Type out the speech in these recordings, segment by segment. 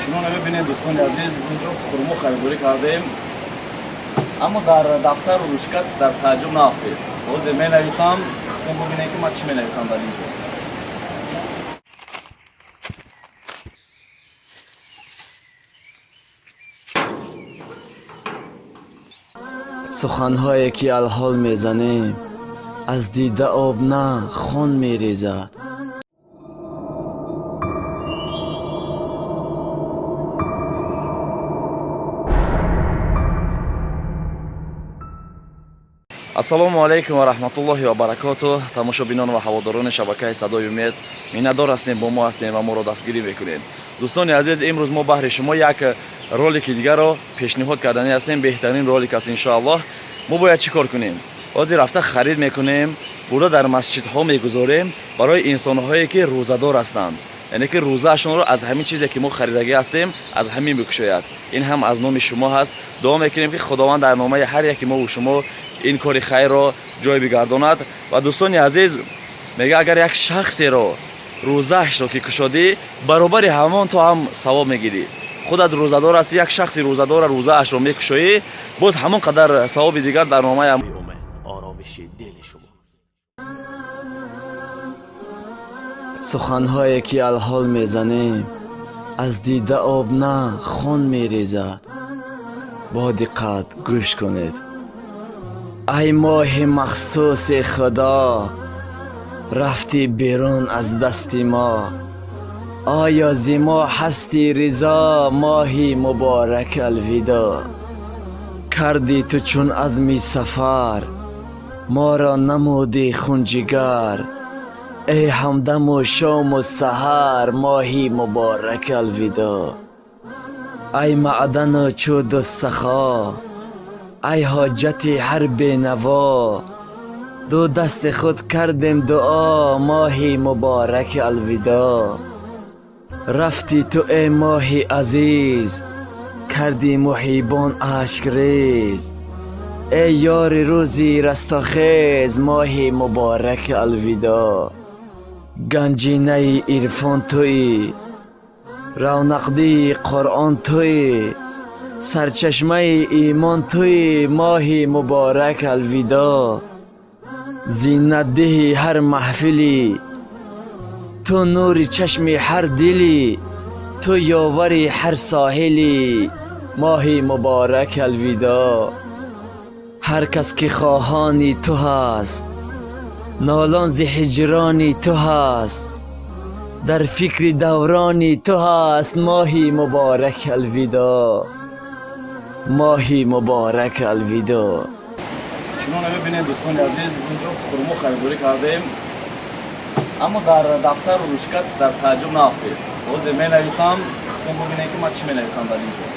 چنانه ببینید دوستان عزیز اینجا خرما خریداری کردیم، اما در دفتر و روشکت در تعجب نافتید. باز می نویسم، خودم ببینید که من چی می نویسم در اینجا. سخنهایی که الحال میزنیم از دیده آب نه خون میریزد. ассалому алайкум ва раҳматуллоҳи ва баракатуҳ. тамошобинон ва ҳаводорони шабакаи садои умед, миннатдор ҳастем, бо мо ҳастем ва моро дастгирӣ мекунем. дӯстони азиз, имрӯз мо баҳри шумо як ролики дигарро пешниҳод кардани ҳастем. беҳтарин ролик аст иншоаллоҳ. мо бояд чӣ кор кунем? ҳозир рафта харид мекунем, бурда дар масҷидҳо мегузорем барои инсонҳое ки рӯзадор ҳастанд, яъне ки рӯзаашонро аз ҳамин чизе ки мо харидагӣ ҳастем аз ҳамин бикушояд. ин ҳам аз номи шумо ҳаст. дуо мекунем ки худованд дар номаи ҳар яки мо ва шумо ин кори хайрро ҷой бигардонад. ва дӯстони азиз, мега агар як шахсеро рӯзаашро ки кушодӣ, баробари ҳамон то ҳам савоб мегирӣ. худат рӯзадор ҳасти, як шахси рӯзадора рӯзаашро мекушоӣ, боз ҳамон қадар савоби дигар дар номаи آرامش دل شماست. سخنهایی که الحال میزنیم از دیده آب نه خون میریزد. با دقت گوش کنید. ای ماه مخصوص خدا، رفتی بیرون از دست ما. آیا زی ما هستی رضا، ماهی مبارک الوداع. کردی تو چون عزمی سفر، ما را نمودی خونجگر. ای همدم و شام و سحر، ماهی مبارک الوداع. ای معدن و چود و سخا، ای حاجت هر بینوا. دو دست خود کردیم دعا، ماهی مبارک الوداع. رفتی تو ای ماهی عزیز، کردی محیبان اشک ریز. ای یار روزی رستاخیز، ماهی مبارک الوداع. گنجینه عرفان تویی، رونقدی قرآن تویی، سرچشمه ایمان تویی، ماهی مبارک الوداع. زینت دهی هر محفلی، تو نوری چشمی هر دلی. تو یاوری هر ساحلی، ماهی مبارک الوداع. هر کس که خواهانی تو هست، نالان ز هجرانی تو هست. در فکر دورانی تو هست، ماهی مبارک الوداع. ماهی مبارک الوداع. چنانه ببینید دوستان عزیز اینجا خرما خریداری کردیم، اما در دفتر و روشکت در تعجب نافتید. باز می نویسم، خودم ببینید که من چی می نویسم در اینجا.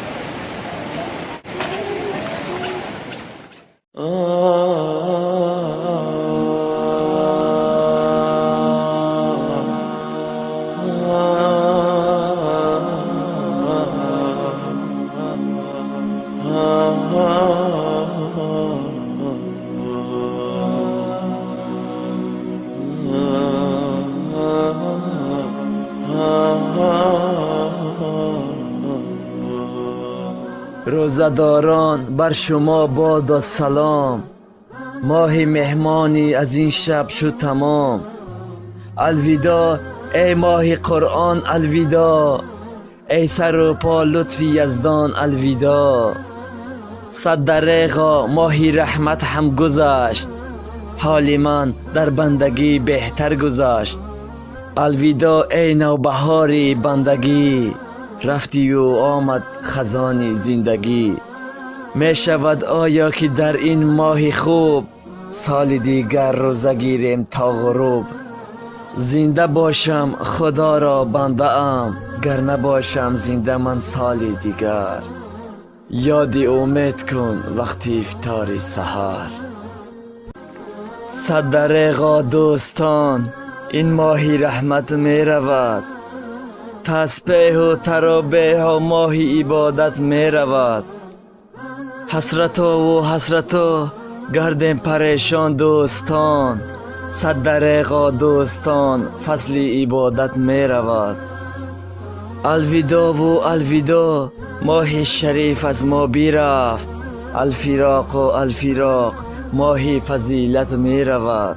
روزداران بر شما باد و سلام. ماه مهمانی از این شب شد تمام. الوداع ای ماه قرآن الوداع. ای سر و پا لطفی یزدان الوداع. صد دریغا ماهی رحمت هم گذشت، حال من در بندگی بهتر گذشت. الوداع ای نوبهاری بندگی، رفتی و آمد خزانی زندگی. می شود آیا که در این ماه خوب، سال دیگر روزه گیریم تا غروب. زنده باشم خدا را بنده ام، گر نباشم زنده من سال دیگر. یاد امید کن وقتی افطار سحر. صد دریغا دوستان این ماهی رحمت می رود. تسبیح و ترابیح و ماهی عبادت می رود. حسرتا و حسرتا گردیم پریشان دوستان. صد دریغا دوستان فصل عبادت می رود. الوداع و الوداع، ماه شریف از ما بیرفت. الفراق و الفراق، ماه فضیلت می رود.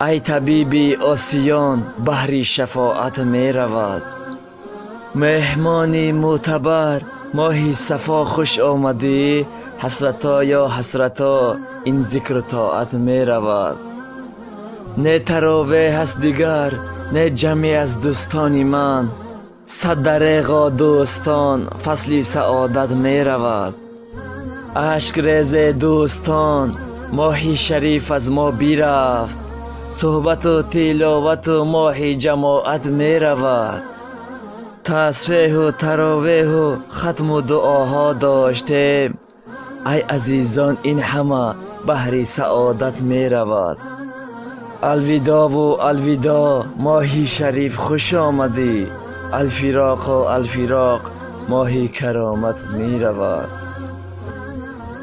ای طبیبی آسیان، بحر شفاعت می رود. مهمان معتبر، ماه صفا خوش آمدی. حسرتا یا حسرتا، این ذکر و طاعت می رود. نه تراویح هست دیگر، نه جمعی از دوستانی من. صد دریغا دوستان، فصل سعادت می رود. اشک ریز دوستان، ماه شریف از ما بیرفت. صحبت و تلاوت و ماه جماعت می رود. تسبیح و تراویح و ختم و دعاها داشتیم. ای عزیزان این همه بحر سعادت می رود. الوداع و الوداع، ماه شریف خوش آمدی. الفراق و الفراق، ماه کرامت می رود.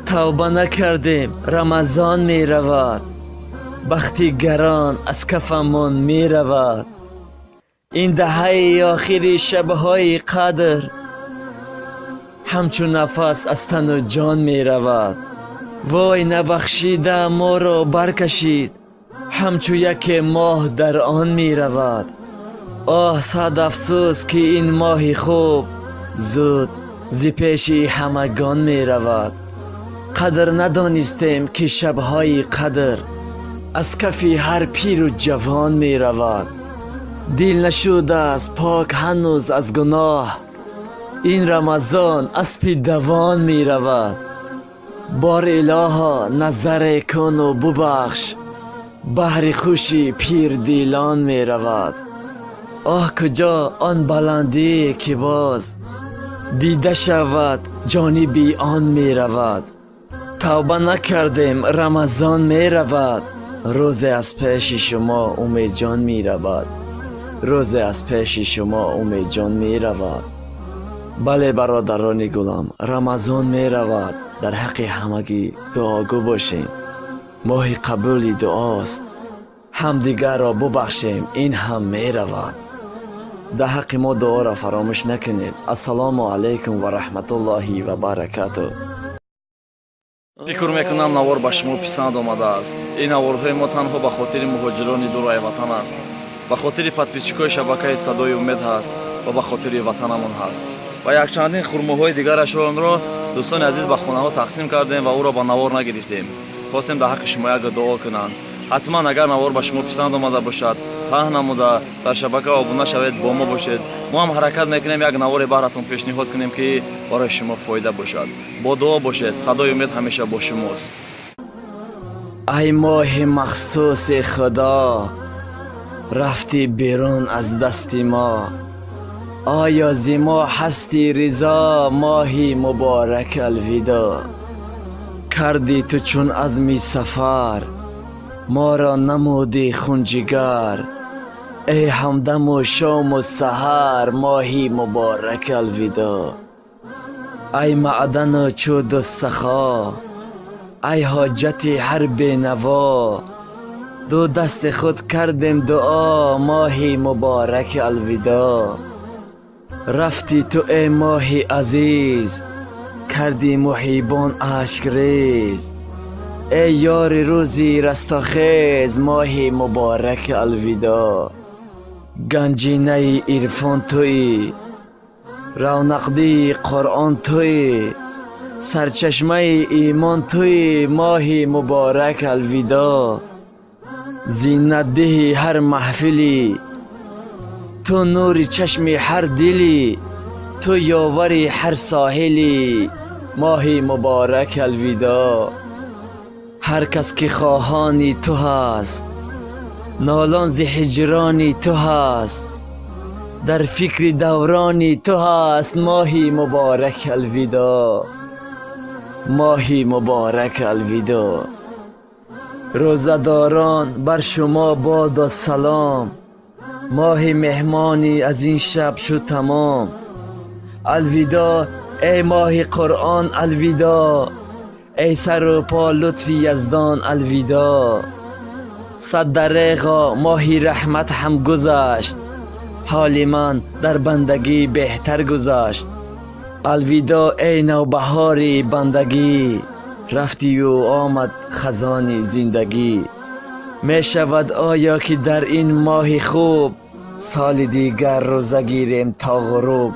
توبه نکردیم، رمضان می رود. بختی گران از کفمون می رود. این دهه آخری شبهای قدر، همچون نفس از تن و جان می رود. وای نبخشیده ما را برکشید، همچون یک ماه در آن می رود. آه صد افسوس که این ماه خوب زود زی پیش همگان می رود. قدر ندانستیم که شبهای قدر از کف هر پیر و جوان می رود. دل نشده است پاک هنوز از گناه، این رمضان اسب دوان می رود. بار الها نظر کن و ببخش، بحر خوشی پیر دیلان می رود. آه کجا آن بلندی که باز دیده شود جانبی آن می رود. توبه نکردیم، رمضان می رود. روز از پیش شما امید جان می رود. روز از پیش شما امید جان می رود. بله برادران گلم، رمضان می رود. در حق همگی دعاگو باشیم. ماه قبول دعاست، همدیگر را ببخشیم، این هم می رود. در حق ما دعا را فراموش نکنید. السلام علیکم و رحمت الله و برکاته. فکر میکنم نوار به شما پسند آمده است. این نوارهای ما تنها به خاطر مهاجران دورای وطن است، به خاطر پادپیچکای شبکه صدای امید است و به خاطر وطنمون هست. و یک چندین خرمه‌های دیگرش را دوستان عزیز به خانه ها تقسیم کردیم و او را با نوار نگرفتیم. خواستیم در حق شما یک دعا کنند. حتما اگر نوار به شما پسند آمده باشد، پهن نموده در شبکه آبونه شوید، با ما باشید. ما هم حرکت میکنیم یک نوار براتون پیشنهاد کنیم که برای شما فایده باشد. با دعا باشید. صدای امید همیشه با شماست. ای ماه مخصوص خدا، رفتی بیرون از دست ما. آیا زی ما هستی رضا، ماهی مبارک الوداع. کردی تو چون عزمی سفر، ما را نمودی خونجگر. ای همدم و شام و سحر، ماهی مبارک الوداع. ای معدن و چود و سخا، ای حاجت هر بینوا. دو دست خود کردیم دعا، ماهی مبارک الوداع. رفتی تو ای ماهی عزیز، کردی محیبان اشک ریز. ای یار روزی رستاخیز، ماهی مبارک الوداع. گنجینه عرفان توی، رونقدی قرآن توی، سرچشمه ایمان توی، ماهی مبارک الوداع. زینت دهی هر محفلی، تو نور چشم هر دلی، تو یاوری هر ساحلی، ماهی مبارک الوداع. هر کس که خواهانی تو هست، نالان ز هجرانی تو هست، در فکر دورانی تو هست، ماهی مبارک الوداع. ماهی مبارک الوداع. روزداران بر شما باد و سلام، ماه مهمانی از این شب شد تمام. الوداع ای ماه قرآن الوداع، ای سر و پا لطف یزدان الوداع. صد دریغا ماهی رحمت هم گذشت، حال من در بندگی بهتر گذشت. الوداع ای نوبهاری بندگی، رفتی و آمد خزانی زندگی. می شود آیا که در این ماه خوب سال دیگر روزه گیریم تا غروب؟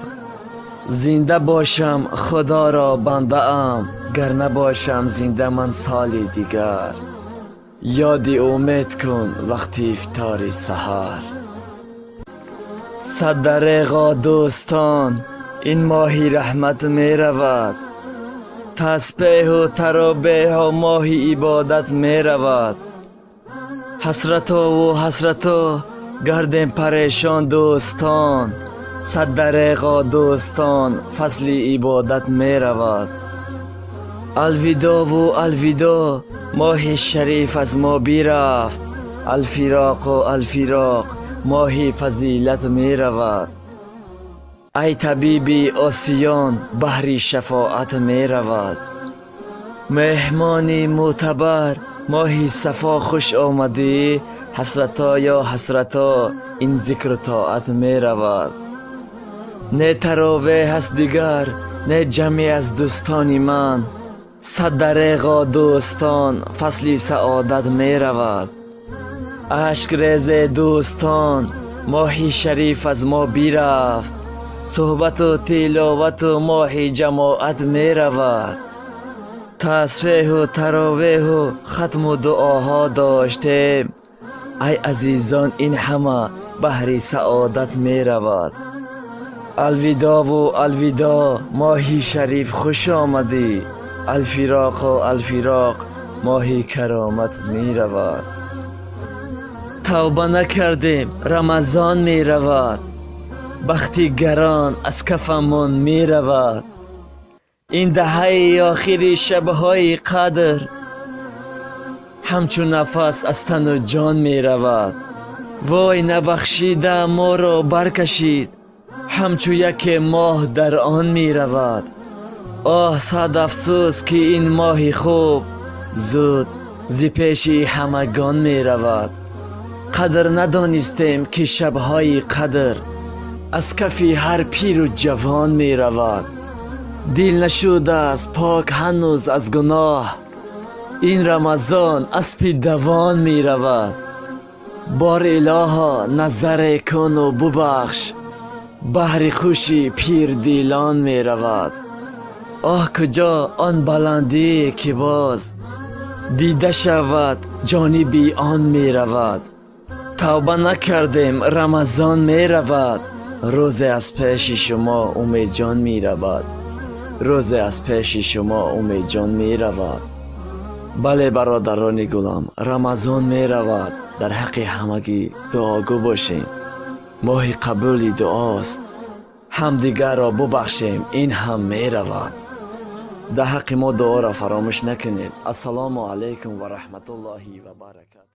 زنده باشم خدا را بنده ام، گر نباشم زنده من سال دیگر. یاد امید کن وقتی افطار سحر. صد دریغا دوستان این ماهی رحمت می رود، تسبیح و تراویح و ماهی عبادت می رود. حسرتا و حسرتا گردیم پریشان دوستان، صد دریغا دوستان فصل عبادت می رود. الوداع و الوداع ماه شریف از ما بیرفت، الفراق و الفراق ماه فضیلت می رود. ای طبیبی آسیان بحر شفاعت می رود. مهمانی معتبر ماهی صفا خوش آمدی، حسرتا یا حسرتا این ذکر و طاعت می رود. نه تراویح هست دیگر نه جمعی از دوستانی من، صد دریغا دوستان فصل سعادت می رود. اشک ریز دوستان ماهی شریف از ما بیرفت، صحبت و تلاوت و ماهی جماعت می رود. تسبیح و تراویح و ختم و دعاها داشتیم، ای عزیزان این همه بحر سعادت می رود. الوداع و الوداع ماهی شریف خوش آمدی، الفراق و الفراق ماهی کرامت می رود. توبه نکردیم رمضان می رود، بختی گران از کفمون می رود. این دهه آخری شبهای قدر همچون نفس از تن و جان می رود. وای نبخشیده ما را برکشید، همچون یک ماه در آن می رود. آه صد افسوس که این ماه خوب زود ز پیش همگان می رود. قدر ندانستیم که شبهای قدر از کف هر پیر و جوان می رود. دل نشده است پاک هنوز از گناه، این رمضان اسب دوان می رود. بار الها نظر کن و ببخش، بحر خوشی پیر دیلان می رود. آه کجا آن بلندی که باز دیده شود جانبی آن می رود. توبه نکردیم رمضان می رود، روز از پیش شما امید جان می رود. روز از پیش شما امید جان می رود. بله برادران گلم رمضان می رود، در حق همگی دعاگو باشیم. ماه قبول دعاست، همدیگر را ببخشیم این هم می رود. در حق ما دعا را فراموش نکنید. السلام علیکم و رحمت الله و برکاته.